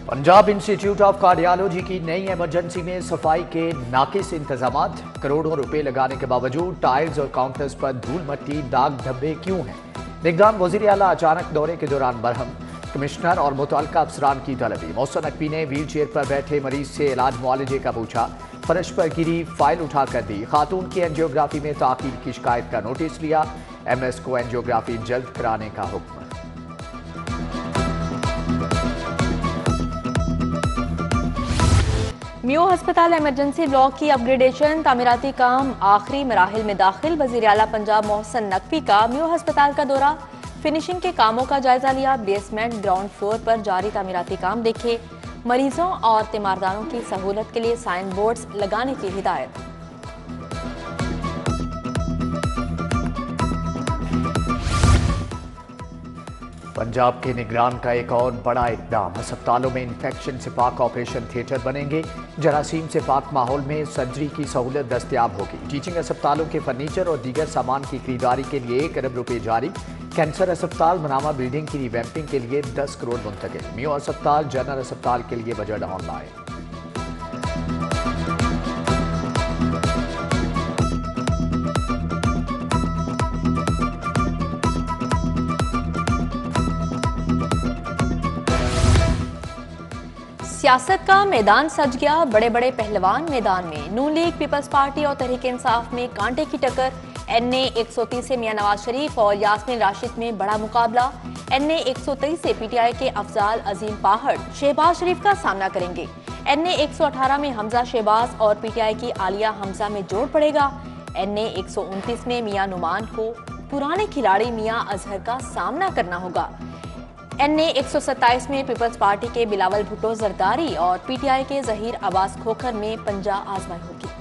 Punjab institute of cardiology की नई emergency में सफाई के नाकिस इंतजाम। करोड़ों रुपए लगाने के बावजूद टाइल्स और काउंटर्स पर धूल मट्टी दाग धब्बे क्यों हैं? निगरान वजीर आला अचानक दौरे के दौरान बरहम। कमिश्नर और मुतल्लिका अफसरान की तलबी। मोहसिन नकवी ने व्हील चेयर पर बैठे मरीज से इलाज मुआलजे का पूछा। फर्श पर गिरी फाइल उठाकर दी। खातून की एंजियोग्राफी में ताकीद की शिकायत का नोटिस लिया। MS को एंजियोग्राफी जल्द कराने का हुक्म। मियो अस्पताल इमरजेंसी ब्लॉक की अपग्रेडेशन तामीराती काम आखिरी मराहिल में दाखिल। वजीर आला पंजाब मोहसिन नकवी का मियो अस्पताल का दौरा। फिनिशिंग के कामों का जायजा लिया। बेसमेंट ग्राउंड फ्लोर पर जारी तामीराती काम देखे। मरीजों और तीमारदारों की सहूलत के लिए साइन बोर्ड्स लगाने की हिदायत। पंजाब के निगरान का एक और बड़ा इकदाम। अस्पतालों में इन्फेक्शन से पाक ऑपरेशन थिएटर बनेंगे। जरासीम से पाक माहौल में सर्जरी की सहूलत दस्तयाब होगी। टीचिंग अस्पतालों के फर्नीचर और दीगर सामान की खरीदारी के लिए 1 अरब रुपए जारी। कैंसर अस्पताल मनामा बिल्डिंग की रिवैम्पिंग के लिए 10 करोड़ मुंतकिल। मियो अस्पताल जनरल अस्पताल के लिए बजट ऑनलाइन। सियासत का मैदान सज गया। बड़े बड़े पहलवान मैदान में। नून लीग, पीपल्स पार्टी और तहरीक इंसाफ में कांटे की टक्कर। NA 130 से मियां नवाज शरीफ और यास्मीन राशिद में बड़ा मुकाबला। NA 123 से PTI के अफजाल अजीम पाहड़ शहबाज शरीफ का सामना करेंगे। NA 118 में हमजा शहबाज और PTI की आलिया हमजा में जोड़ पड़ेगा। NA 129 में मियां नुमान को पुराने खिलाड़ी मियां अजहर का सामना करना होगा। NA 127 में पीपल्स पार्टी के बिलावल भुट्टो जरदारी और PTI के जहीर अब्बास खोखर में पंजा आजमाई होगी।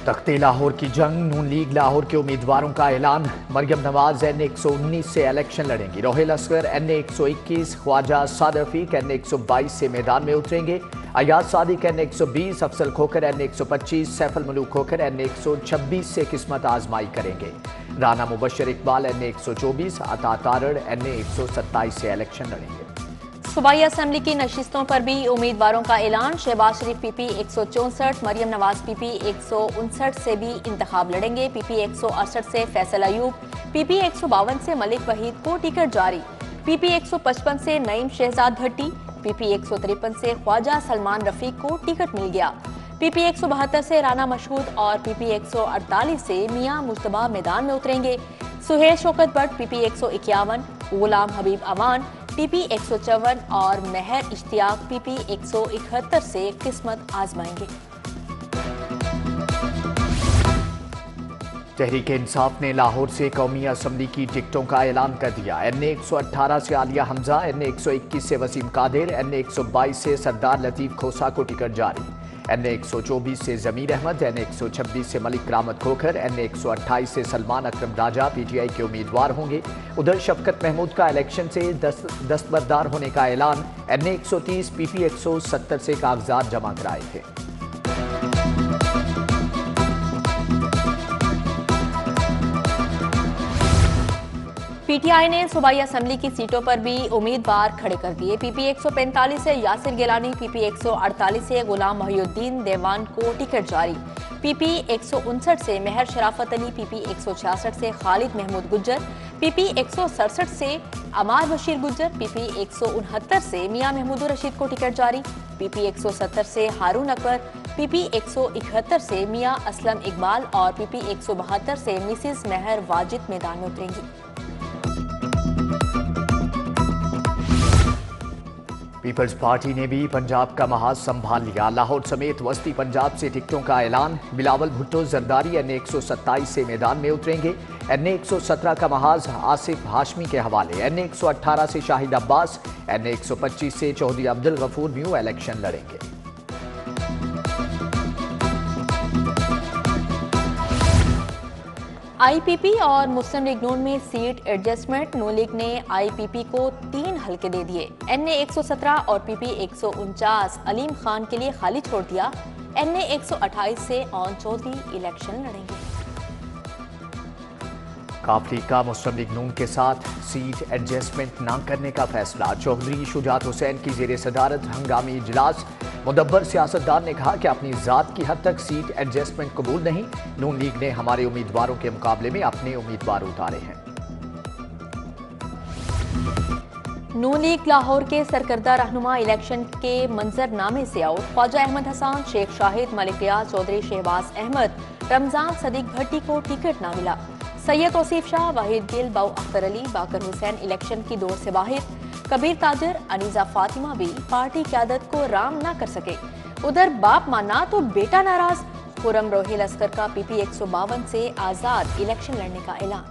तख्ते लाहौर की जंग। नून लीग लाहौर के उम्मीदवारों का ऐलान। मरियम नवाज NA 119 से इलेक्शन लड़ेंगी। रोहेल असगर NA 121, ख्वाजा सादफीक NA 122 से मैदान में उतरेंगे। Ayaz Sadiq NA 120, Afsal Khokhar NA 125, Saiful Malook Khokhar NA 126 से किस्मत आजमाई करेंगे। राना मुबशर इकबाल NA 124, अता तारड़ NA 127 से इलेक्शन लड़ेंगे। सूबाई असम्बली की नशिस्तों पर भी उम्मीदवारों का ऐलान। शहबाज शरीफ PP 164, मरियम नवाज PP 159 से भी इंतखाब लड़ेंगे। PP 168 से फैसल अयूब, PP 152 से मलिक वहीद को टिकट जारी। PP 155 से नईम शहजाद भट्टी, PP 153 से ख्वाजा सलमान रफीक को टिकट मिल गया। PP 172 से राना मशहूद और PP 148 से मियां मुश्तबा मैदान में उतरेंगे। सुहेल शौकत भट्ट PP 151, गुलाम हबीब अवान PP 154 और महर इश्तियाक PP 171 से किस्मत आजमाएंगे। तहरीक इंसाफ ने लाहौर से कौमी असम्बली की टिकटों का ऐलान कर दिया। NA 118 से आलिया हमजा, NA 121 से वसीम कादिर, NA 122 से सरदार लतीफ खोसा को टिकट जारी। NA 124 से जमीर अहमद, NA 126 से मलिक करामत खोखर, NA 128 से सलमान अकरम राजा PTI के उम्मीदवार होंगे। उधर शफकत महमूद का इलेक्शन से दस्तबरदार होने का ऐलान। NA 130 PP 170 से कागजात जमा कराए थे। PTI ने सूबाई असम्बली की सीटों पर भी उम्मीदवार खड़े कर दिए। PP 145 से यासिर गिलानी, PP 148 से गुलाम मोहिउद्दीन देवान को टिकट जारी। PP 159 से मेहर शराफत अली, PP 166 से खालिद महमूद गुज्जर, PP 167 से अमार बशीर गुज्जर, PP 169 से मियां महमूद रशीद को टिकट जारी। PP 170 से हारून अकबर, PP 171 से मियां असलम इकबाल और PP 172 से मिसिस मेहर वाजिद मैदान में उतरेंगी। पीपल्स पार्टी ने भी पंजाब का महाज संभाल लिया। लाहौर समेत वस्ती पंजाब से टिकटों का ऐलान। बिलावल भुट्टो जरदारी NA 127 से मैदान में उतरेंगे। NA 117 का महाज आसिफ हाशमी के हवाले। NA 118 से शाहिद अब्बास, NA 125 से चौधरी अब्दुल गफूर म्यू इलेक्शन लड़ेंगे। IPP और मुस्लिम लीग नून में सीट एडजस्टमेंट। नून लीग ने IPP को 3 हल्के दे दिए। NA 117 और PP 149 अलीम खान के लिए खाली छोड़ दिया। NA 128 से ऑन चौधरी इलेक्शन लड़ेंगे। काफली का मुस्लिम लीग नून के साथ सीट एडजस्टमेंट न करने का फैसला। चौधरी शुजात हुसैन की जेर सदारत हंगामी इजलास। मुदब्बर सियासतदान ने कहा कि अपनी जात की हद तक सीट एडजस्टमेंट कबूल नहीं। नून लीग ने हमारे उम्मीदवारों के मुकाबले में अपने उम्मीदवार उतारे हैं। नून लीग लाहौर के सरकर्दा रहनुमा इलेक्शन के मंजरनामे से आउट। ख्वाजा अहमद हसन, शेख शाहिद, मलिक रियाज चौधरी, शहबाज अहमद, रमजान सदीक भट्टी को टिकट न मिला। सैयद तौसीफ शाह, वाहिद गिल, बाऊ अख्तर अली, बाकर हुसैन इलेक्शन की दौड़ से बाहर। कबीर ताजर, अनीजा फातिमा भी पार्टी क़यादत को राम न कर सके। उधर बाप माना तो बेटा नाराज। खुर्रम रोहिल असगर का PP 152 से आजाद इलेक्शन लड़ने का ऐलान।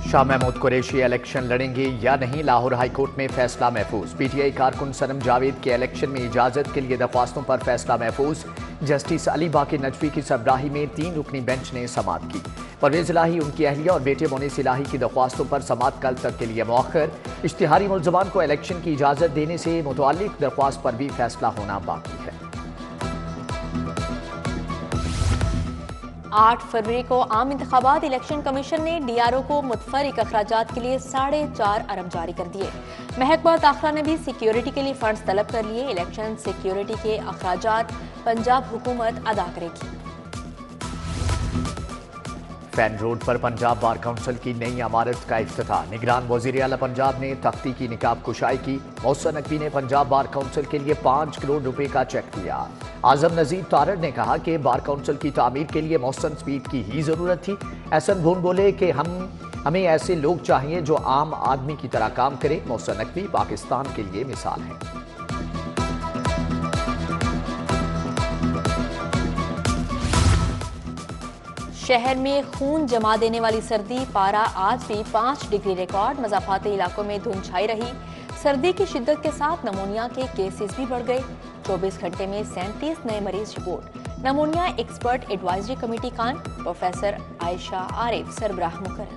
शाह महमूद कुरैशी इलेक्शन लड़ेंगे या नहीं, लाहौर हाईकोर्ट में फैसला महफूज। PTI कारकुन सनम जावेद के इलेक्शन में इजाजत के लिए दरख्वास्तों पर फैसला महफूज। जस्टिस अली बाकी नजवी की सरबराही में 3 रुकनी बेंच ने समाअत की। परवेज इलाही, उनकी अहलिया और बेटे मोनिस इलाही की दरख्वास्तों पर समाअत कल तक के लिए मौखर। इश्तिहारी मुल्ज़मान को इलेक्शन की इजाजत देने से मुतअल्लिक दरख्वास्त पर भी फैसला होना बाकी है। 8 फरवरी को आम इंतखाबात। इलेक्शन कमीशन ने DRO को मुतफरिक अखराजात के लिए 4.5 अरब जारी कर दिए। महकमा दाखिला ने भी सिक्योरिटी के लिए फंड्स तलब कर लिए। इलेक्शन सिक्योरिटी के अखराजात पंजाब हुकूमत अदा करेगी। फैन रोड पर पंजाब बार काउंसिल की नई इमारत का इफ्तिताह। निगरान वज़ीर आला पंजाब ने तख्ती की निकाब कुशाई की। मोहसिन नकवी ने पंजाब बार काउंसिल के लिए 5 करोड़ रुपए का चेक दिया। आजम नजीर तारड़ ने कहा कि बार काउंसिल की तामीर के लिए मोहसिन स्पीड की ही जरूरत थी। एहसन भून बोले कि हमें ऐसे लोग चाहिए जो आम आदमी की तरह काम करे। मोहसिन नकवी पाकिस्तान के लिए मिसाल है। शहर में खून जमा देने वाली सर्दी। पारा आज भी 5 डिग्री रिकॉर्ड। मज़ाफाती इलाकों में धुंध छाई रही। सर्दी की शिद्दत के साथ नमूनिया के केसेस भी बढ़ गए। 24 घंटे में 37 नए मरीज रिपोर्ट। नमूनिया एक्सपर्ट एडवाइजरी कमेटी कान। प्रोफेसर आयशा आरिफ सरबराह मुकर्रर।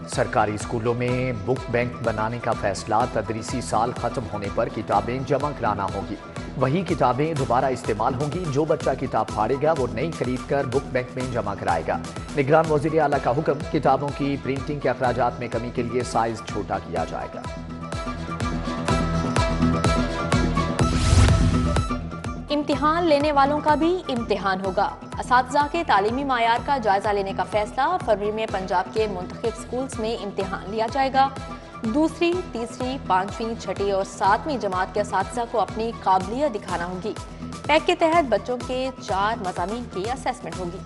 सरकारी स्कूलों में बुक बैंक बनाने का फैसला। तदरीसी साल खत्म होने पर किताबें जमा कराना होगी। वही किताबें दोबारा इस्तेमाल होंगी। जो बच्चा किताब फाड़ेगा वो नई खरीद कर बुक बैंक में जमा कराएगा। निगरान वज़ीर आला का हुक्म। किताबों की प्रिंटिंग के अखराजात में कमी के लिए साइज छोटा किया जाएगा। इम्तिहान लेने वालों का भी इम्तिहान होगा। असातिज़ा के तालीमी मायार का जायजा लेने का फैसला। फरवरी में पंजाब के मुंतखब स्कूल्स में इम्तिहान लिया जाएगा। दूसरी, तीसरी, 5वीं, 6ठी और 7वीं जमात के असातिज़ा को अपनी काबिलियत दिखाना होगी। पैक के तहत बच्चों के 4 मज़ामीन की असेसमेंट होगी।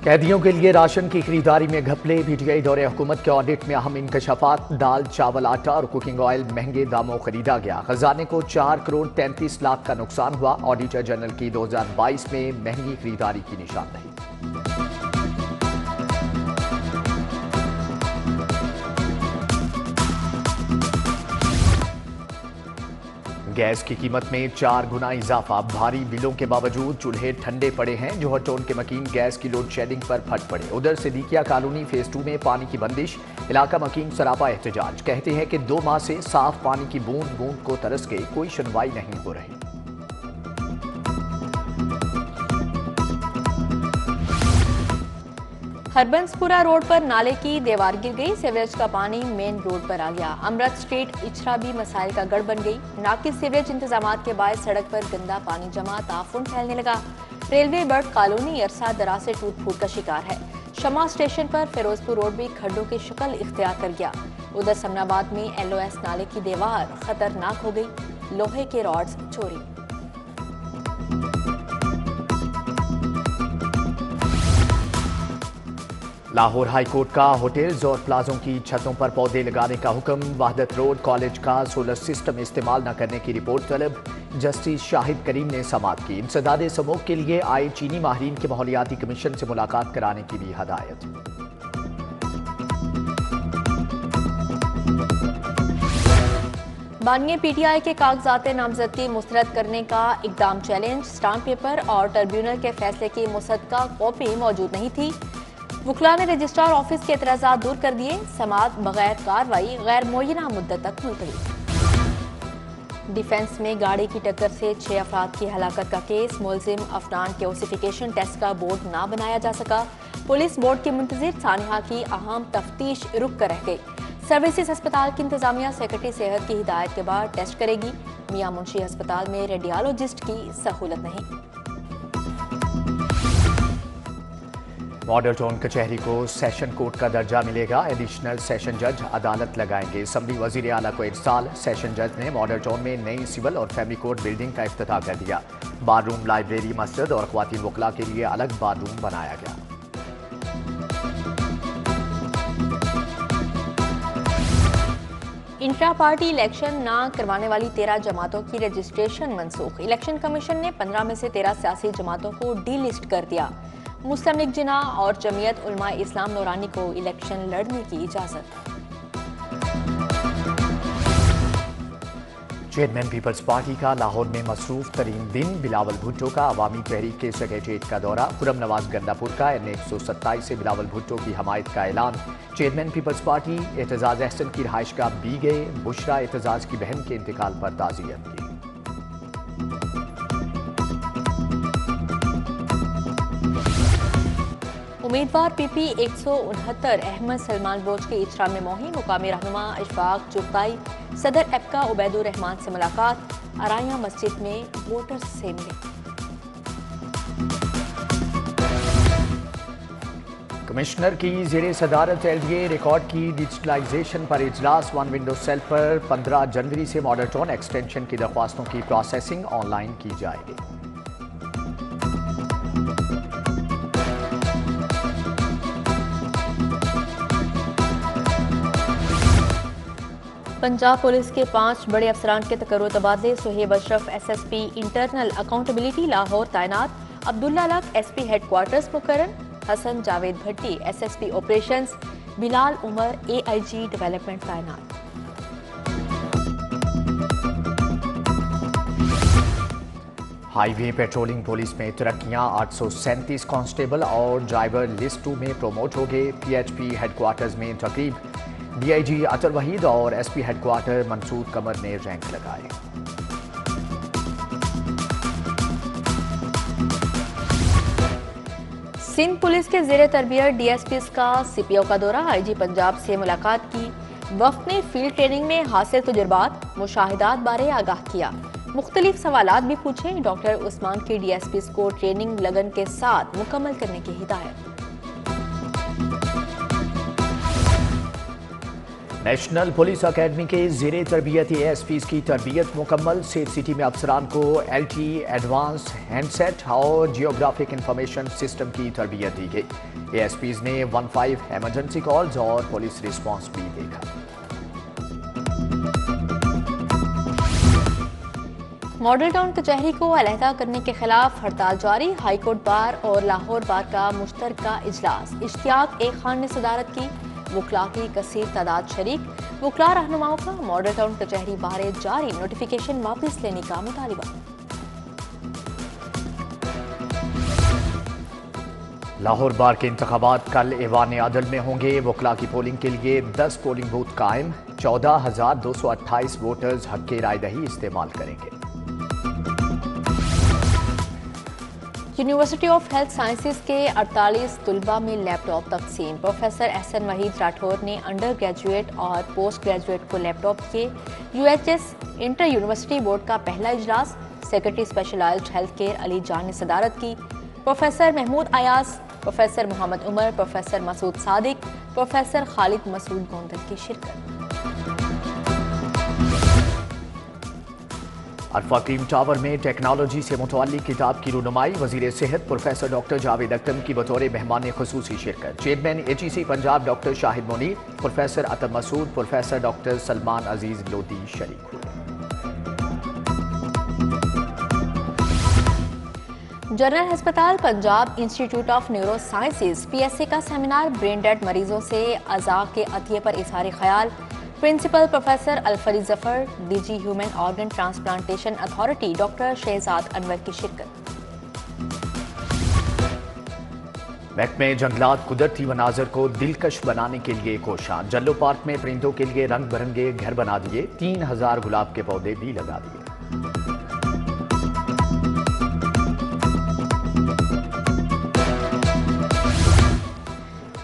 कैदियों के लिए राशन की खरीदारी में घपले। PTI दौरे हुकूमत के ऑडिट में अहम इंकशाफात। दाल, चावल, आटा और कुकिंग ऑयल महंगे दामों खरीदा गया। खजाने को 4 करोड़ 33 लाख का नुकसान हुआ। ऑडिटर जनरल की 2022 में महंगी खरीदारी की निशानदेही। गैस की कीमत में 4 गुना इजाफा। भारी बिलों के बावजूद चूल्हे ठंडे पड़े हैं। जोहर टाउन के मकीन गैस की लोड शेडिंग पर फट पड़े। उधर सिद्दीकिया कॉलोनी फेज 2 में पानी की बंदिश। इलाका मकीन सरापा एहतजाज। कहते हैं कि 2 माह से साफ पानी की बूंद बूंद को तरस के कोई सुनवाई नहीं हो रही। हरबंसपुरा रोड पर नाले की दीवार गिर गई। सीवरेज का पानी मेन रोड पर आ गया। अमृत स्ट्रीट इचरा भी मसाइल का गढ़ बन गई। नाकिस सीवरेज इंतजामात के बाद सड़क पर गंदा पानी जमा, ताफुन फैलने लगा। रेलवे बर्ड कॉलोनी अरसा दराज से टूट फूट का शिकार है। शमा स्टेशन पर फिरोजपुर रोड भी खड्डों की शक्ल इख्तियार कर गया। उधर समनाबाद में LOS नाले की दीवार खतरनाक हो गई। लोहे के रॉड्स चोरी। लाहौर हाईकोर्ट का होटल्स और प्लाजों की छतों पर पौधे लगाने का हुक्म। वहदत रोड कॉलेज का सोलर सिस्टम इस्तेमाल न करने की रिपोर्ट तलब। जस्टिस शाहिद करीम ने समाअत की। इंसदाद समूह के लिए आए चीनी माहिरीन के माहौलियाती कमीशन से मुलाकात कराने की भी हदायत। बानिए PTI के कागजात नामजदगी मुस्तरद करने का इकदाम चैलेंज। स्टाम्प पेपर और ट्रिब्यूनल के फैसले की मुसद्दका कॉपी मौजूद नहीं थी। वकला ने रजिस्ट्रार ऑफिस के एतराज़ात दूर कर दिए। समाअत बगैर कार्रवाई गैर मुअय्यना मुद्दत तक मुलतवी। डिफेंस में गाड़ी की टक्कर से 6 अफराद की हलाकत का केस। मुलजिम अफनान के ओसिफिकेशन टेस्ट का बोर्ड ना बनाया जा सका। पुलिस बोर्ड के मुंतजिर सानिहा की अहम तफ्तीश रुक कर रह गई। सर्विसेज अस्पताल की इंतजामिया सेक्रेटरी सेहत की हिदायत के बाद टेस्ट करेगी। मियां मुंशी अस्पताल में रेडियोलॉजिस्ट की सहूलत नहीं। मॉडल टाउन कचहरी को सेशन कोर्ट का दर्जा मिलेगा। एडिशनल सेशन जज अदालत लगाएंगे। असम्बली वजीर आला को इरसाल। सेशन जज ने मॉडल टाउन में नई सिविल और फैमिली कोर्ट बिल्डिंग का इफ्तिताह कर दिया। बाररूम, लाइब्रेरी, मस्जिद और ख्वातीन वकला के लिए अलग बाररूम बनाया गया। इंट्रा पार्टी इलेक्शन ना करवाने वाली 13 जमातों की रजिस्ट्रेशन मनसूख। इलेक्शन कमीशन ने 15 में से 13 सियासी जमातों को डी लिस्ट कर दिया। मुस्लिम लीग जिन्ना और जमीयत उलमा इस्लाम नूरानी को इलेक्शन लड़ने की इजाजत। चेयरमैन पीपल्स पार्टी का लाहौर में मसरूफ तरीन दिन। बिलावल भुट्टो का अवामी तहरीक के सेक्रेटरीट का दौरा। खुरम नवाज गंदापुर का NA 127 से बिलावल भुट्टो की हमायत का ऐलान। चेयरमैन पीपल्स पार्टी एतजाज अहसन की रिहाइशगाह बी गए। बुशरा एतजाज की बहन के इंतकाल पर ताज़ियत की। उम्मीदवार PP 169 अहमद सलमान बोझ के इजरा में मोहिम। मुकामी रहनुमा इशफाक जुगताई सदर एपका उबैदुर रहमान से मुलाकात। अराया मस्जिद में वोटर्स से मिले। कमिश्नर की जेरे सदारत LDA रिकॉर्ड की डिजिटलाइजेशन पर इजलास। वन विंडो सेल पर 15 जनवरी से मॉडल टाउन एक्सटेंशन की दरख्वास्तों की प्रोसेसिंग ऑनलाइन की जाएगी। पंजाब पुलिस के 5 बड़े अफसरान के तकर्रुर तबादले। Suhaib Ashraf SSP internal accountability Lahore तैनात। अब्दुल्ला लक SP हेडक्वार्टर्स मुकर्रर। Hasan Javed Bhatti SSP operations. Bilal Umar AIG development तैनात। हाईवे पेट्रोलिंग पुलिस में तरक्कियां। 837 कांस्टेबल और ड्राइवर लिस्ट 2 में प्रोमोट हो गए। PHP हेडक्वार्टर्स में तकरीब। DIG अतर वहीद और SP हेडक्वार्टर मंसूर कमर ने रैंक लगाए। सिंध पुलिस के ज़ेरे तरबियत DSPs का CPO का दौरा। IG पंजाब से मुलाकात की। वफ्द ने फील्ड ट्रेनिंग में हासिल तजुर्बात मुशाहिदात बारे आगाह किया। मुख्तलिफ सवालात भी पूछे। डॉक्टर उस्मान की DSPs को ट्रेनिंग लगन के साथ मुकम्मल करने की हिदायत। नेशनल पुलिस अकेडमी के ज़ेरे तरबियत ASPs की तरबियत मुकम्मल। सेफ सिटी में अफसरान को LT एडवांस हैंडसेट और जियोग्राफिक इंफॉर्मेशन सिस्टम की तरबियत दी गई। ASPs ने 15 एमरजेंसी कॉल्स और पुलिस रिस्पांस भी देखा। मॉडल टाउन कचहरी को अलहदा करने के खिलाफ हड़ताल जारी। हाईकोर्ट बार और लाहौर बार का मुश्तरका इजलास। इश्तियाक एक खान ने सदारत की। वकला की कसीर तादाद शरीक। वकला रहनुमाओं का मॉडल टाउन कचहरी बारे जारी नोटिफिकेशन वापस लेने का मुतालिबा। लाहौर बार के इंतखाबात कल ऐवान अदल में होंगे। वकला की पोलिंग के लिए 10 पोलिंग बूथ कायम। 14,228 वोटर्स हक की रायदही इस्तेमाल करेंगे। यूनिवर्सिटी ऑफ हेल्थ साइंसेज के 48 तुलबा में लैपटॉप तकसीम। प्रोफेसर एहसन वहीद राठौर ने अंडर ग्रेजुएट और पोस्ट ग्रेजुएट को लैपटॉप किए। UHS इंटर यूनिवर्सिटी बोर्ड का पहला इजलास। Secretary specialised health care Ali Jan ने सदारत की। Professor Mahmood Ayaz, professor Mohammad Umar, professor Masood Sadiq, professor Khalid Masood Gondal की शिरकत। अरफा क्रीम टावर में टेक्नोलॉजी से मुतल्लिक किताब की रुनुमाई। वजीर सेहत प्रोफेसर डॉक्टर जावेद अख्तम की बतौर मेहमान खुसूसी शिरकत। Chairman HEC Punjab doctor Shahid Munir, professor Athar Masood, professor doctor Salman Aziz Lodhi शरीक हुए। जनरल अस्पताल Punjab institute of neuro sciences PSA का सेमिनार। ब्रेन डेड मरीजों से अज़ा के अतिये पर इजहार ख्याल। प्रिंसिपल प्रोफेसर अलफरी Zafar, DG human organ transplantation authority doctor Shahzad Anwar की शिरकत। महकमे जंगलात कुदरती मनाजर को दिलकश बनाने के लिए कोशा। जल्लो पार्क में परिंदों के लिए रंग बिरंगे घर बना दिए। 3000 गुलाब के पौधे भी लगा दिए।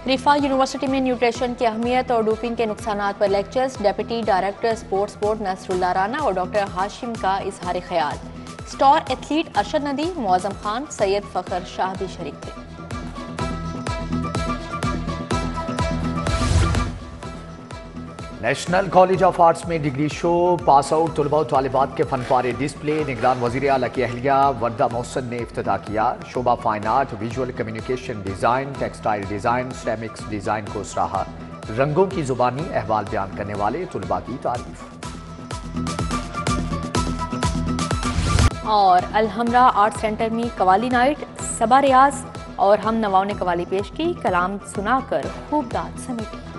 रिफा यूनिवर्सिटी में न्यूट्रिशन की अहमियत और डोपिंग के नुकसानात पर lectures. Deputy director sports board Nasrullah Rana और डॉक्टर हाशिम का इजहार ख्याल। स्टार एथलीट अरशद नदी, मुअज्जम खान, सैयद फखर शाह भी शरीक थे। नेशनल कॉलेज ऑफ आर्ट्स में डिग्री शो, पास आउट तलबा और तालिबात के फनपारे डिस्प्ले। निगरान वज़ीर आला की अहलिया वर्दा मोहसन ने इफ्तिताह किया। शोबा fine art, visual communication design, textile design, ceramics design को सराहा। रंगों की जुबानी अहवाल बयान करने वाले तलबा की तारीफ। और अलहमरा आर्ट सेंटर में कवाली नाइट, सबा रियाज और हम नवाओं ने कवाली पेश की। कलाम सुनाकर खूब दाद समेटी।